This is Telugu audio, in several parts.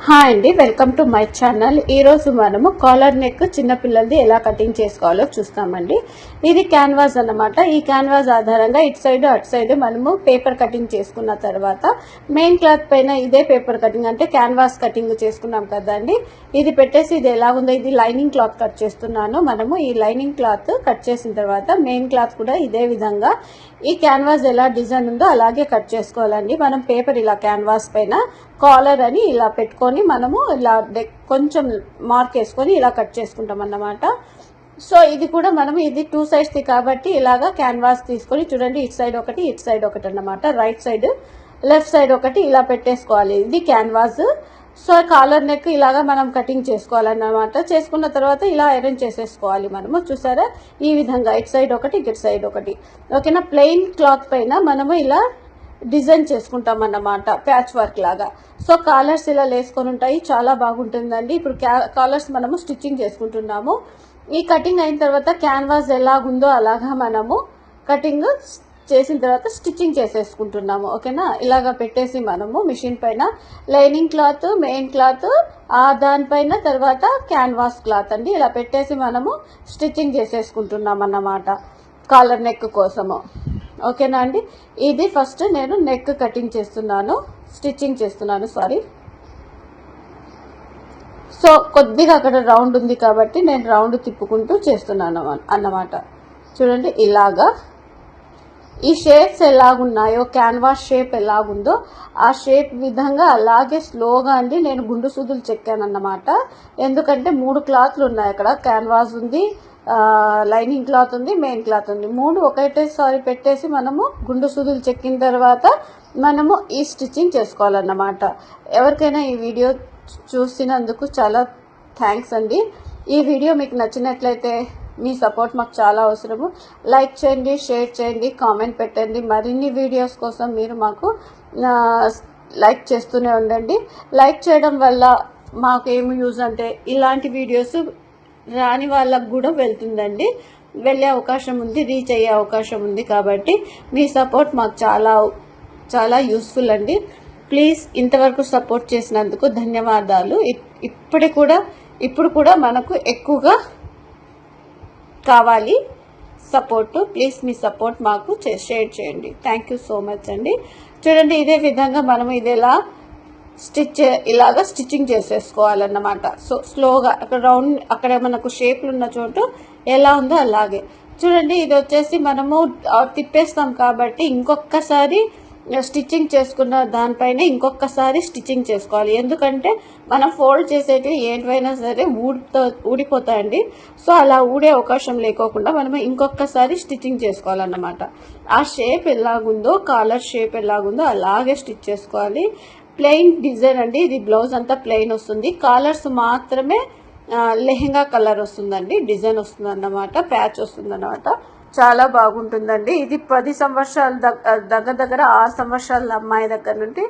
హాయ్ అండి, వెల్కమ్ టు మై ఛానల్. ఈరోజు మనము కాలర్ నెక్ చిన్న పిల్లలది ఎలా కటింగ్ చేసుకోవాలో చూస్తామండి. ఇది క్యాన్వాస్ అన్నమాట. ఈ క్యాన్వాస్ ఆధారంగా ఇటు సైడ్ అటు సైడ్ మనము పేపర్ కటింగ్ చేసుకున్న తర్వాత మెయిన్ క్లాత్ పైన ఇదే పేపర్ కటింగ్ అంటే క్యాన్వాస్ కటింగ్ చేసుకున్నాం కదండి. ఇది పెట్టేసి ఇది ఎలా ఉందో, ఇది లైనింగ్ క్లాత్ కట్ చేస్తున్నాను. మనము ఈ లైనింగ్ క్లాత్ కట్ చేసిన తర్వాత మెయిన్ క్లాత్ కూడా ఇదే విధంగా ఈ క్యాన్వాస్ ఎలా డిజైన్ ఉందో అలాగే కట్ చేసుకోవాలండి. మనం పేపర్ ఇలా క్యాన్వాస్ పైన కాలర్ అని ఇలా పెట్టుకొని మనము ఇలా కొంచెం మార్క్ వేసుకొని ఇలా కట్ చేసుకుంటాం అన్నమాట. సో ఇది కూడా మనం ఇది 2 sides కాబట్టి ఇలాగా క్యాన్వాస్ తీసుకొని చూడండి, ఇటు సైడ్ ఒకటి ఇటు సైడ్ ఒకటి అన్నమాట. రైట్ సైడ్ లెఫ్ట్ సైడ్ ఒకటి ఇలా పెట్టేసుకోవాలి. ఇది క్యాన్వాస్. సో కాలర్ నెక్ ఇలాగా మనం కటింగ్ చేసుకోవాలన్నమాట. చేసుకున్న తర్వాత ఇలా అరేంజ్ చేసేసుకోవాలి మనము. చూసారా, ఈ విధంగా ఇటు సైడ్ ఒకటి ఇటు సైడ్ ఒకటి. ఓకేనా. ప్లెయిన్ క్లాత్ పైన మనము ఇలా డిజైన్ చేసుకుంటాం అన్నమాట, ప్యాచ్ వర్క్ లాగా. సో కాలర్స్ ఇలా వేసుకొని ఉంటాయి, చాలా బాగుంటుందండి. ఇప్పుడు కాలర్స్ మనము స్టిచ్చింగ్ చేసుకుంటున్నాము. ఈ కటింగ్ అయిన తర్వాత క్యాన్వాస్ ఎలాగుందో అలాగా మనము కటింగ్ చేసిన తర్వాత స్టిచ్చింగ్ చేసేసుకుంటున్నాము. ఓకేనా. ఇలాగా పెట్టేసి మనము మిషన్ పైన లైనింగ్ క్లాత్, మెయిన్ క్లాత్, దానిపైన తర్వాత క్యాన్వాస్ క్లాత్ అండి, ఇలా పెట్టేసి మనము స్టిచ్చింగ్ చేసేసుకుంటున్నాం అన్నమాట కాలర్ నెక్ కోసము. ఓకేనా అండి. ఇది ఫస్ట్ నేను నెక్ కటింగ్ చేస్తున్నాను, స్టిచ్చింగ్ చేస్తున్నాను, సారీ. సో కొద్దిగా అక్కడ రౌండ్ ఉంది కాబట్టి నేను రౌండ్ తిప్పుకుంటూ చేస్తున్నాను అన్నమాట. చూడండి, ఇలాగా ఈ షేప్స్ ఎలాగున్నాయో, క్యాన్వాస్ షేప్ ఎలాగుందో ఆ షేప్ విధంగా అలాగే స్లోగా అండి నేను గుండు సూదులు చెక్కాను అన్నమాట. ఎందుకంటే 3 క్లాత్లు ఉన్నాయి అక్కడ. క్యాన్వాస్ ఉంది, లైనింగ్ క్లాత్ ఉంది, మెయిన్ క్లాత్ ఉంది. 3 ఒకటేసారి పెట్టేసి మనము గుండు సూదులు చెక్కిన తర్వాత మనము ఈ స్టిచ్చింగ్ చేసుకోవాలన్నమాట. ఎవరికైనా ఈ వీడియో చూసినందుకు చాలా థ్యాంక్స్ అండి. ఈ వీడియో మీకు నచ్చినట్లయితే మీ సపోర్ట్ మాకు చాలా అవసరము. లైక్ చేయండి, షేర్ చేయండి, కామెంట్ పెట్టండి. మరిన్ని వీడియోస్ కోసం మీరు మాకు లైక్ చేస్తూనే ఉండండి. లైక్ చేయడం వల్ల మాకు ఏమి యూజ్ అంటే ఇలాంటి వీడియోస్ రాని వాళ్ళకు కూడా వెళ్తుందండి, వెళ్ళే అవకాశం ఉంది, రీచ్ అయ్యే అవకాశం ఉంది. కాబట్టి మీ సపోర్ట్ మాకు చాలా చాలా యూస్ఫుల్ అండి. ప్లీజ్ ఇంతవరకు సపోర్ట్ చేసినందుకు ధన్యవాదాలు. ఇప్పుడు కూడా మనకు ఎక్కువగా కావాలి సపోర్టు. ప్లీజ్ మీ సపోర్ట్ మాకు షేర్ చేయండి. థ్యాంక్ యూ సో మచ్ అండి. చూడండి, ఇదే విధంగా మనము ఇదేలా ఇలాగా స్టిచ్చింగ్ చేసేసుకోవాలన్నమాట. సో స్లోగా అక్కడ రౌండ్ అక్కడ మనకు షేప్లు ఉన్న చోటు ఎలా ఉందో అలాగే. చూడండి, ఇది వచ్చేసి మనము తిప్పేస్తాం కాబట్టి ఇంకొకసారి స్టిచ్చింగ్ చేసుకున్న దానిపైన ఇంకొకసారి స్టిచ్చింగ్ చేసుకోవాలి. ఎందుకంటే మనం ఫోల్డ్ చేసేటివి ఏంటివైనా సరే ఊడిపోతాయండి. సో అలా ఊడే అవకాశం లేకోకుండా మనం ఇంకొకసారి స్టిచ్చింగ్ చేసుకోవాలన్నమాట. ఆ షేప్ ఎలాగుందో, కాలర్ షేప్ ఎలాగుందో అలాగే స్టిచ్ చేసుకోవాలి. ప్లెయిన్ డిజైన్ అండి, ఇది బ్లౌజ్ అంతా ప్లెయిన్ వస్తుంది. కాలర్స్ మాత్రమే లెహెంగా కలర్ వస్తుందండి, డిజైన్ వస్తుంది అన్నమాట, ప్యాచ్ వస్తుంది అన్నమాట. చాలా బాగుంటుందండి. ఇది 10 సంవత్సరాల దగ్గర 6 సంవత్సరాల అమ్మాయి దగ్గర నుండి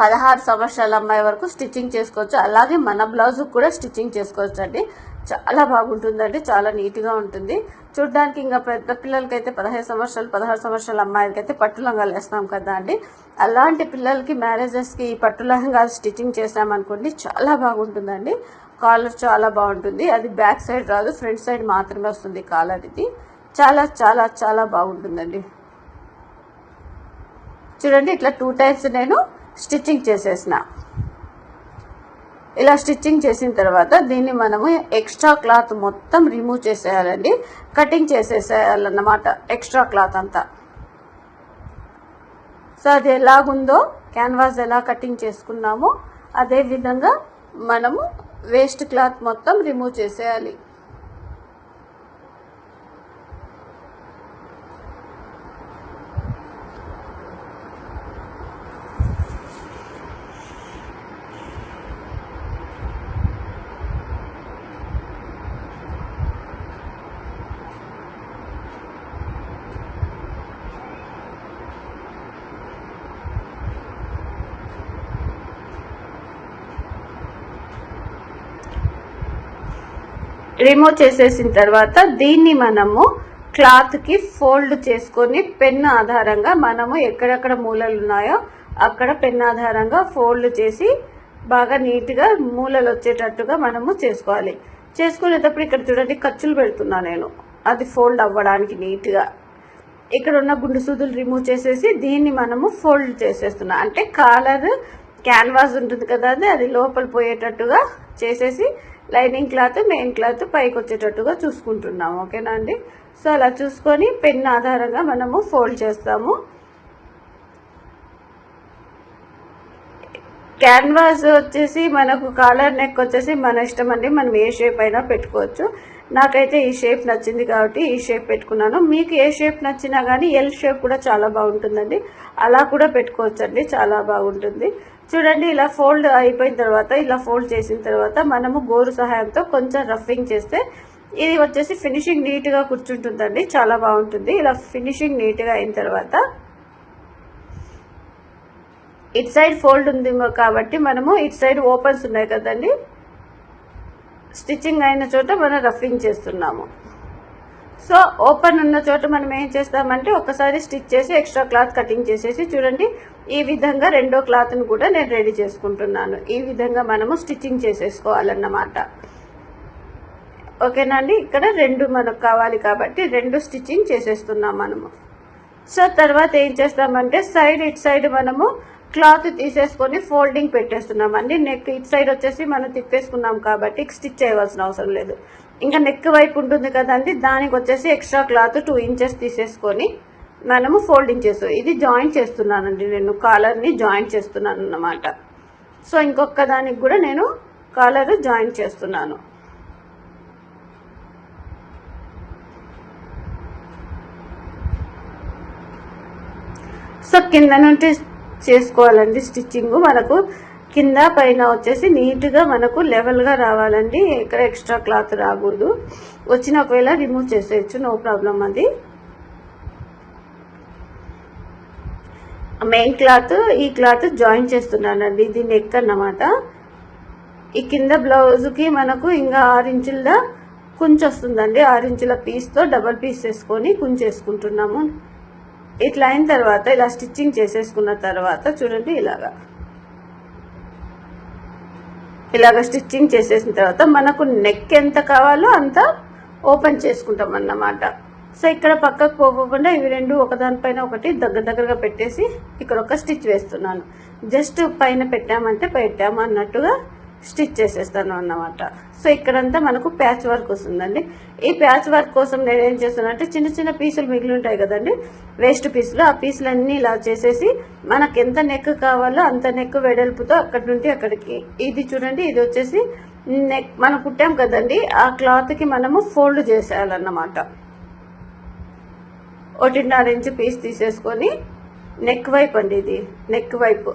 16 సంవత్సరాల అమ్మాయి వరకు స్టిచ్చింగ్ చేసుకోవచ్చు. అలాగే మన బ్లౌజ్ కూడా స్టిచ్చింగ్ చేసుకోవచ్చు అండి. చాలా బాగుంటుందండి, చాలా నీట్గా ఉంటుంది చూడడానికి. ఇంకా పెద్ద పిల్లలకైతే 15 సంవత్సరాలు 16 సంవత్సరాల అమ్మాయిలకైతే పట్టు లంగాలు వేస్తాం కదా అండి. అలాంటి పిల్లలకి మ్యారేజెస్కి ఈ పట్టు లంగాలు స్టిచ్చింగ్ చేసామనుకోండి, చాలా బాగుంటుందండి. కాలర్ చాలా బాగుంటుంది. అది బ్యాక్ సైడ్ రాదు, ఫ్రంట్ సైడ్ మాత్రమే వస్తుంది కాలర్. ఇది చాలా చాలా చాలా బాగుంటుందండి. చూడండి, ఇట్లా 2 times నేను స్టిచ్చింగ్ చేసేసిన. ఇలా స్టిచ్చింగ్ చేసిన తర్వాత దీన్ని మనము ఎక్స్ట్రా క్లాత్ మొత్తం రిమూవ్ చేసేయాలండి, కటింగ్ చేసేసేయాలన్నమాట ఎక్స్ట్రా క్లాత్ అంతా. సో అది ఎలాగుందో, క్యాన్వాస్ ఎలా కటింగ్ చేసుకున్నామో అదే విధంగా మనము వేస్ట్ క్లాత్ మొత్తం రిమూవ్ చేసేయాలి. రిమూవ్ చేసేసిన తర్వాత దీన్ని మనము క్లాత్కి ఫోల్డ్ చేసుకొని పెన్ ఆధారంగా మనము ఎక్కడెక్కడ మూలలు ఉన్నాయో అక్కడ పెన్ ఆధారంగా ఫోల్డ్ చేసి బాగా నీట్గా మూలలు వచ్చేటట్టుగా మనము చేసుకోవాలి. చేసుకునేటప్పుడు ఇక్కడ చూడండి ఖర్చులు పెడుతున్నా నేను, అది ఫోల్డ్ అవ్వడానికి నీట్గా. ఇక్కడ ఉన్న గుండు సూదులు రిమూవ్ చేసేసి దీన్ని మనము ఫోల్డ్ చేసేస్తున్నా, అంటే కాలర్ క్యాన్వాస్ ఉంటుంది కదా, అది లోపల పోయేటట్టుగా చేసేసి లైనింగ్ క్లాత్ మెయిన్ క్లాత్ పైకి వచ్చేటట్టుగా చూసుకుంటున్నాము. ఓకేనా అండి? సో అలా చూసుకొని పెన్ ఆధారంగా మనము ఫోల్డ్ చేస్తాము. క్యాన్వాస్ వచ్చేసి మనకు కాలర్ నెక్ వచ్చేసి మన ఇష్టం అండి, మనం ఏ షేప్ అయినా పెట్టుకోవచ్చు. నాకైతే ఈ షేప్ నచ్చింది కాబట్టి ఈ షేప్ పెట్టుకున్నాను. మీకు ఏ షేప్ నచ్చినా కానీ ఎల్ షేప్ కూడా చాలా బాగుంటుందండి, అలా కూడా పెట్టుకోవచ్చు అండి, చాలా బాగుంటుంది. చూడండి ఇలా ఫోల్డ్ అయిపోయిన తర్వాత, ఇలా ఫోల్డ్ చేసిన తర్వాత మనము గోరు సహాయంతో కొంచెం రఫింగ్ చేస్తే ఇది వచ్చేసి ఫినిషింగ్ నీట్గా కూర్చుంటుందండి, చాలా బాగుంటుంది. ఇలా ఫినిషింగ్ నీట్గా అయిన తర్వాత ఇట్ సైడ్ ఫోల్డ్ ఉంది కాబట్టి మనము ఇట్ సైడ్ ఓపెన్స్ ఉన్నాయి కదండి, స్టిచ్చింగ్ అయిన చోట మనం రఫింగ్ చేస్తున్నాము. సో ఓపెన్ ఉన్న చోట మనం ఏం చేస్తామంటే ఒకసారి స్టిచ్ చేసి ఎక్స్ట్రా క్లాత్ కటింగ్ చేసేసి, చూడండి ఈ విధంగా రెండో క్లాత్ని కూడా నేను రెడీ చేసుకుంటున్నాను. ఈ విధంగా మనము స్టిచ్చింగ్ చేసేసుకోవాలన్నమాట. ఓకేనా అండి? ఇక్కడ రెండు మనకు కావాలి కాబట్టి రెండు స్టిచ్చింగ్ చేసేస్తున్నాం మనము. సో తర్వాత ఏం చేస్తామంటే ఇట్ సైడ్ మనము క్లాత్ తీసేసుకొని ఫోల్డింగ్ పెట్టేస్తున్నామండి. నెక్ ఇట్ సైడ్ వచ్చేసి మనం తిప్పేసుకున్నాం కాబట్టి స్టిచ్ చేయవలసిన అవసరం లేదు. ఇంకా నెక్ వైపు ఉంటుంది కదండి, దానికి వచ్చేసి ఎక్స్ట్రా క్లాత్ 2 ఇంచెస్ తీసేసుకొని మనము ఫోల్డింగ్ చేస్తాం. ఇది జాయింట్ చేస్తున్నానండి, నేను కాలర్ని జాయింట్ చేస్తున్నాను అన్నమాట. సో ఇంకొక దానికి కూడా నేను కాలర్ జాయింట్ చేస్తున్నాను. సో కింద నుండి చేసుకోవాలండి స్టిచ్చింగ్. మనకు కింద పైన వచ్చేసి నీట్గా మనకు లెవెల్గా రావాలండి, ఇక్కడ ఎక్స్ట్రా క్లాత్ రాకూడదు. వచ్చిన ఒకవేళ రిమూవ్ చేసేయచ్చు, నో ప్రాబ్లం. అది మెయిన్ క్లాత్, ఈ క్లాత్ జాయిన్ చేస్తున్నానండి, ఇది నెక్ అన్నమాట. ఈ కింద బ్లౌజ్కి మనకు ఇంకా 6 ఇంచుల కుంచె వస్తుందండి, 6 ఇంచుల పీస్తో డబల్ పీస్ చేసుకొని కుంచేసుకుంటున్నాము. ఇట్లా అయిన తర్వాత ఇలా స్టిచ్చింగ్ చేసేసుకున్న తర్వాత చూడండి ఇలాగ స్టిచ్చింగ్ చేసేసిన తర్వాత మనకు నెక్ ఎంత కావాలో అంత ఓపెన్ చేసుకుంటాం అన్నమాట. సో ఇక్కడ పక్కకు పోకుండా ఇవి రెండు ఒకదానిపైన ఒకటి దగ్గరగా పెట్టేసి ఇక్కడ ఒక స్టిచ్ వేస్తున్నాను. జస్ట్ పైన పెట్టామంటే పెట్టాము అన్నట్టుగా స్టిచ్ చేసేస్తాను అన్నమాట. సో ఇక్కడంతా మనకు ప్యాచ్ వర్క్ వస్తుందండి. ఈ ప్యాచ్ వర్క్ కోసం నేను ఏం చేస్తాను అంటే చిన్న చిన్న పీసులు మిగిలి ఉంటాయి కదండి, వేస్ట్ పీసులు, ఆ పీసులన్నీ ఇలా చేసేసి మనకు ఎంత నెక్ కావాలో అంత నెక్ వెడల్పుతో అక్కడి నుండి అక్కడికి, ఇది చూడండి ఇది వచ్చేసి నెక్ మనం కుట్టాం కదండి, ఆ క్లాత్కి మనము ఫోల్డ్ చేసేయాలన్నమాట. 1.5 ఇంచు పీస్ తీసేసుకొని నెక్ వైపు అండి, ఇది నెక్ వైపు,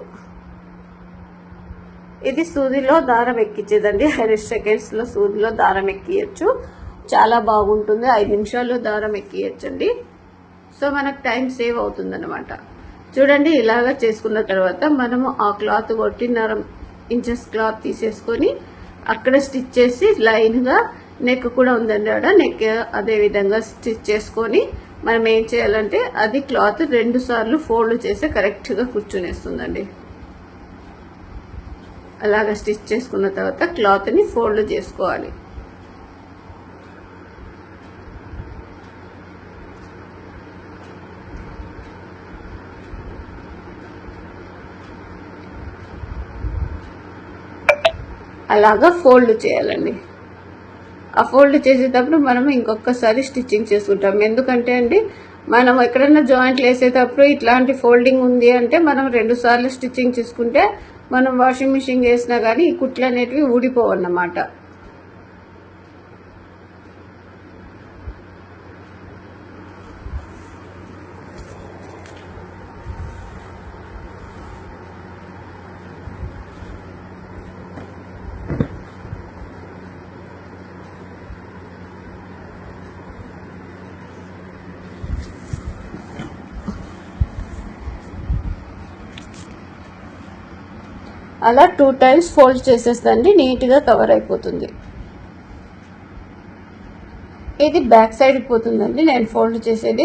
ఇది సూదిలో దారం ఎక్కించేదండి. 5 సెకండ్స్లో సూదిలో దారం ఎక్కియచ్చు, చాలా బాగుంటుంది. 5 నిమిషాల్లో దారం ఎక్కియచ్చండి. సో మనకు టైం సేవ్ అవుతుంది అనమాట. చూడండి ఇలాగా చేసుకున్న తర్వాత మనము ఆ క్లాత్ 1.5 ఇంచెస్ క్లాత్ తీసేసుకొని అక్కడ స్టిచ్ చేసి లైన్గా నెక్ కూడా ఉందండి ఆడ, నెక్ అదే విధంగా స్టిచ్ చేసుకొని మనం ఏం చేయాలంటే అది క్లాత్ 2 సార్లు ఫోల్డ్ చేసి కరెక్ట్గా కూర్చునేస్తుందండి. అలాగ స్టిచ్ చేసుకున్న తర్వాత క్లాత్ని ఫోల్డ్ చేసుకోవాలి. అలాగా ఫోల్డ్ చేయాలండి. ఆ ఫోల్డ్ చేసేటప్పుడు మనం ఇంకొకసారి స్టిచ్చింగ్ చేసుకుంటాం. ఎందుకంటే అండి మనం ఎక్కడైనా జాయింట్లు వేసేటప్పుడు ఇట్లాంటి ఫోల్డింగ్ ఉంది అంటే మనం 2 సార్లు స్టిచ్చింగ్ చేసుకుంటే మనం వాషింగ్ మిషన్ వేసినా కానీ ఈ కుట్లు అనేటివి ఊడిపోవన్నమాట. అలా 2 టైమ్స్ ఫోల్డ్ చేసేస్తండి, నీట్గా కవర్ అయిపోతుంది. ఇది బ్యాక్ సైడ్కి పోతుందండి. నేను ఫోల్డ్ చేసేది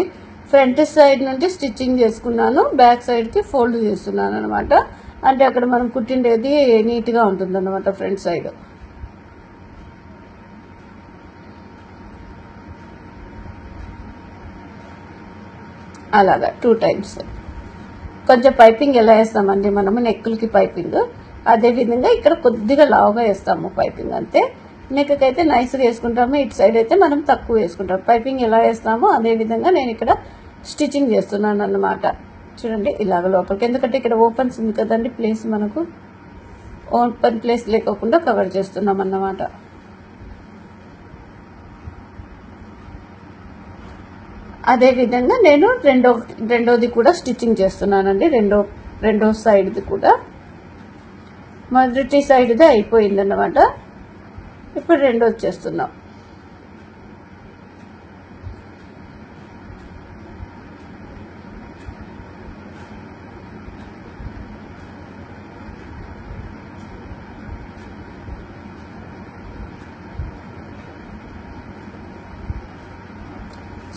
ఫ్రంట్ సైడ్ నుండి స్టిచ్చింగ్ చేసుకున్నాను, బ్యాక్ సైడ్కి ఫోల్డ్ చేస్తున్నాను అనమాట. అంటే అక్కడ మనం కుట్టిండేది నీట్గా ఉంటుంది అన్నమాట ఫ్రంట్ సైడ్. అలాగా 2 టైమ్స్. కొంచెం పైపింగ్ ఎలా వేస్తామండి మనము నెక్కులకి పైపింగ్, అదేవిధంగా ఇక్కడ కొద్దిగా లావుగా వేస్తాము పైపింగ్ అంతే. నెక్కి అయితే నైస్గా వేసుకుంటాము, ఇటు సైడ్ అయితే మనం తక్కువ వేసుకుంటాము. పైపింగ్ ఎలా వేస్తామో అదేవిధంగా నేను ఇక్కడ స్టిచ్చింగ్ చేస్తున్నాను అన్నమాట. చూడండి ఇలాగ లోపలికి, ఎందుకంటే ఇక్కడ ఓపెన్స్ ఉంది కదండి ప్లేస్, మనకు ఓపెన్ ప్లేస్ లేకోకుండా కవర్ చేస్తున్నాం అన్నమాట. అదేవిధంగా నేను రెండోది కూడా స్టిచ్చింగ్ చేస్తున్నానండి. రెండో సైడ్ది కూడా, మొదటి సైడ్ది అయిపోయిందన్నమాట. ఇప్పుడు రెండోది చేస్తున్నాం.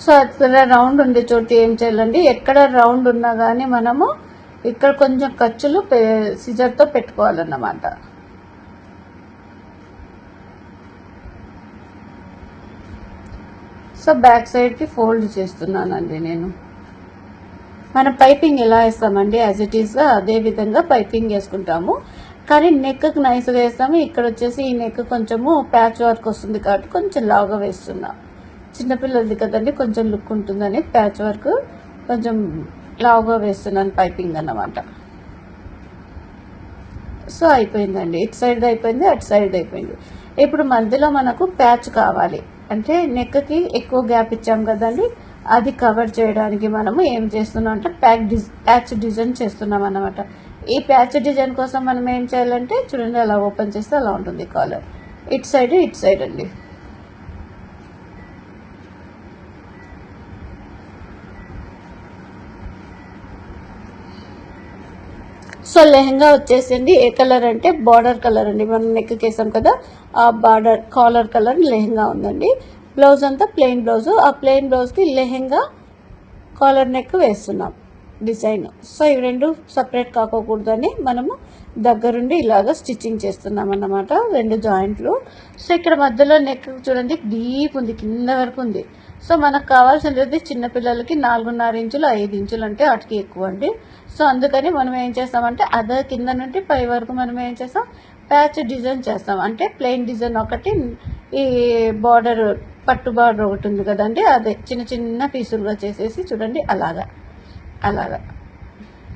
సో అక్కడ రౌండ్ ఉండే చోటు ఏం చేయాలండి, ఎక్కడ రౌండ్ ఉన్నా కానీ మనము ఇక్కడ కొంచెం ఖర్చులు సిజర్తో పెట్టుకోవాలన్నమాట. సో బ్యాక్ సైడ్కి ఫోల్డ్ చేస్తున్నానండి నేను. మనం పైపింగ్ ఎలా వేస్తామండి యాజ్ ఇట్ ఈస్గా అదే విధంగా పైపింగ్ వేసుకుంటాము, కానీ నెక్కి నైస్గా వేస్తాము. ఇక్కడ వచ్చేసి ఈ నెక్ కొంచెము ప్యాచ్ వర్క్ వస్తుంది కాబట్టి కొంచెం లావుగా వేస్తున్నాం. చిన్నపిల్లలది కదండి, కొంచెం లుక్ ఉంటుందని ప్యాచ్ వర్క్ కొంచెం లావుగా వేస్తున్నాను పైపింగ్ అన్నమాట. సో అయిపోయిందండి, ఇటు సైడ్ అయిపోయింది, అటు సైడ్ అయిపోయింది. ఇప్పుడు మధ్యలో మనకు ప్యాచ్ కావాలి అంటే నెక్కి ఎక్కువ గ్యాప్ ఇచ్చాం కదండి, అది కవర్ చేయడానికి మనము ఏం చేస్తున్నాం అంటే ప్యాచ్ డిజైన్ చేస్తున్నాం అన్నమాట. ఈ ప్యాచ్ డిజైన్ కోసం మనం ఏం చేయాలంటే చూడండి, అలా ఓపెన్ చేస్తే అలా ఉంటుంది కాలర్, ఇటు సైడ్ అండి. సో లెహంగా వచ్చేసింది ఏ కలర్ అంటే బార్డర్ కలర్ అండి, మనం నెక్ కేసాం కదా ఆ బార్డర్ కాలర్ కలర్ లెహంగా ఉందండి. బ్లౌజ్ అంతా ప్లెయిన్ బ్లౌజ్, ఆ ప్లెయిన్ బ్లౌజ్కి లెహంగా కాలర్ నెక్ వేస్తున్నాం డిజైన్. సో ఇవి రెండు సపరేట్ కాకోకూడదని మనము దగ్గరుండి ఇలాగ స్టిచ్చింగ్ చేస్తున్నాం అన్నమాట, 2 జాయింట్లు. సో ఇక్కడ మధ్యలో నెక్ చూడండి డీప్ ఉంది, కింద వరకు ఉంది. సో మనకు కావాల్సినది చిన్నపిల్లలకి 4.5 ఇంచులు 5 ఇంచులు అంటే వాటికి ఎక్కువ అండి. సో అందుకని మనం ఏం చేస్తామంటే అదే కింద నుండి పై వరకు మనం ఏం చేస్తాం ప్యాచ్ డిజైన్ చేస్తాం. అంటే ప్లెయిన్ డిజైన్ ఒకటి, ఈ బార్డర్ పట్టు బార్డర్ ఒకటి ఉంది కదండి, అదే చిన్న చిన్న పీసులుగా చేసేసి చూడండి అలాగా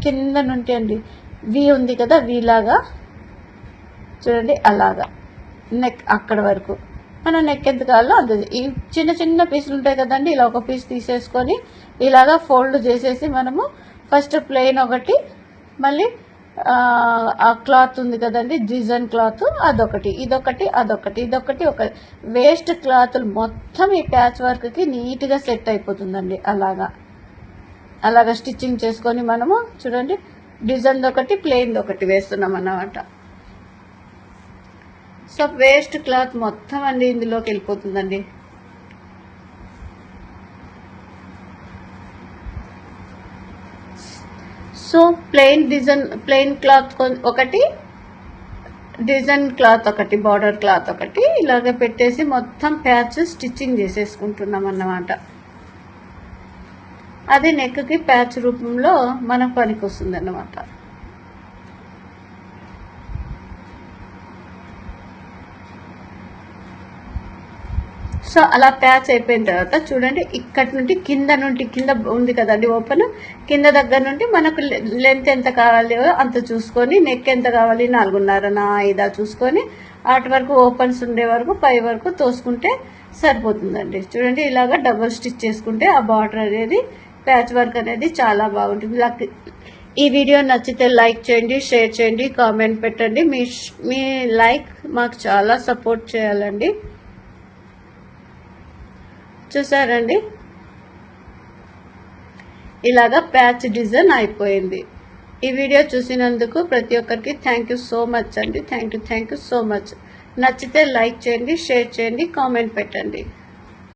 కింద నుండి అండి వి ఉంది కదా, వీలాగా చూడండి అలాగా నెక్ అక్కడ వరకు మన నెక్ ఎంత కావాలో అంత. ఈ చిన్న చిన్న పీసులు ఉంటాయి కదండి, ఇలా ఒక పీస్ తీసేసుకొని ఇలాగా ఫోల్డ్ చేసేసి మనము ఫస్ట్ ప్లెయిన్ ఒకటి, మళ్ళీ ఆ క్లాత్ ఉంది కదండి డిజైన్ క్లాత్, అదొకటి, ఇదొకటి ఒక వేస్ట్ క్లాతులు మొత్తం ఈ ప్యాచ్ వర్క్కి నీట్గా సెట్ అయిపోతుందండి. అలాగా స్టిచ్చింగ్ చేసుకొని మనము చూడండి డిజైన్ ఒకటి ప్లెయిన్ ఒకటి వేస్తున్నాం అన్నమాట. సో వేస్ట్ క్లాత్ మొత్తం అండి ఇందులోకి వెళ్ళిపోతుందండి. సో ప్లెయిన్ క్లాత్ ఒకటి, డిజైన్ క్లాత్ ఒకటి, బార్డర్ క్లాత్ ఒకటి, ఇలాగ పెట్టేసి మొత్తం ప్యాచ్ స్టిచ్చింగ్ చేసేసుకుంటున్నాం అన్నమాట. అది నెక్కి ప్యాచ్ రూపంలో మనకు పనికి వస్తుంది అన్నమాట. సో అలా ప్యాచ్ అయిపోయిన తర్వాత చూడండి ఇక్కడ నుండి కింద ఉంది కదండి ఓపెన్, కింద దగ్గర నుండి మనకు లెంత్ ఎంత కావాలి అంత చూసుకొని, నెక్ ఎంత కావాలి 4.5 5 చూసుకొని అటు వరకు ఓపెన్స్ ఉండే వరకు పై వరకు తోసుకుంటే సరిపోతుందండి. చూడండి ఇలాగ డబుల్ స్టిచ్ చేసుకుంటే ఆ బార్డర్ అనేది ప్యాచ్ వర్క్ అనేది చాలా బాగుంటుంది. ఈ వీడియో నచ్చితే లైక్ చేయండి, షేర్ చేయండి, కామెంట్ పెట్టండి. మీ లైక్ మాకు చాలా సపోర్ట్ చేయాలండి. చూసారండి ఇలాగా ప్యాచ్ డిజైన్ అయిపోయింది. ఈ వీడియో చూసినందుకు ప్రతి ఒక్కరికి థ్యాంక్ యూ సో మచ్ అండి. Thank you so much. నచ్చితే లైక్ చేయండి, షేర్ చేయండి, కామెంట్ పెట్టండి.